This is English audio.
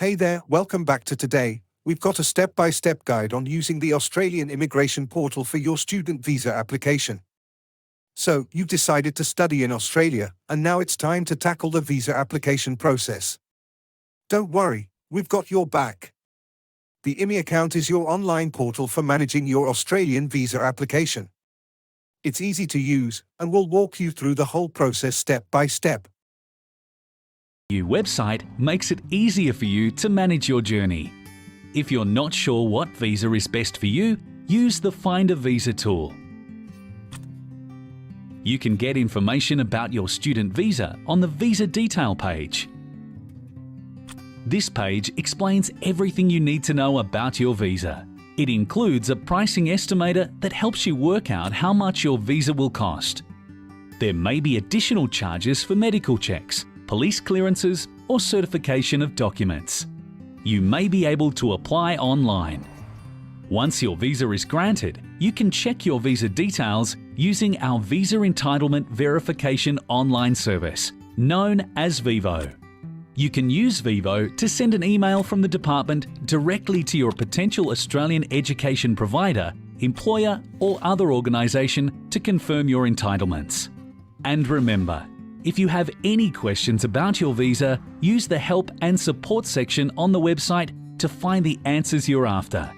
Hey there, welcome back to today. We've got a step-by-step guide on using the Australian immigration portal for your student visa application. So, you've decided to study in Australia, and now it's time to tackle the visa application process. Don't worry, we've got your back. The Immi account is your online portal for managing your Australian visa application. It's easy to use, and we'll walk you through the whole process step by step. New website makes it easier for you to manage your journey. If you're not sure what visa is best for you, use the Find a Visa tool. You can get information about your student visa on the Visa Detail page. This page explains everything you need to know about your visa. It includes a pricing estimator that helps you work out how much your visa will cost. There may be additional charges for medical checks, police clearances, or certification of documents. You may be able to apply online. Once your visa is granted, you can check your visa details using our Visa Entitlement Verification online service, known as Vevo. You can use Vevo to send an email from the department directly to your potential Australian education provider, employer, or other organisation to confirm your entitlements. And remember, if you have any questions about your visa, use the Help and Support section on the website to find the answers you're after.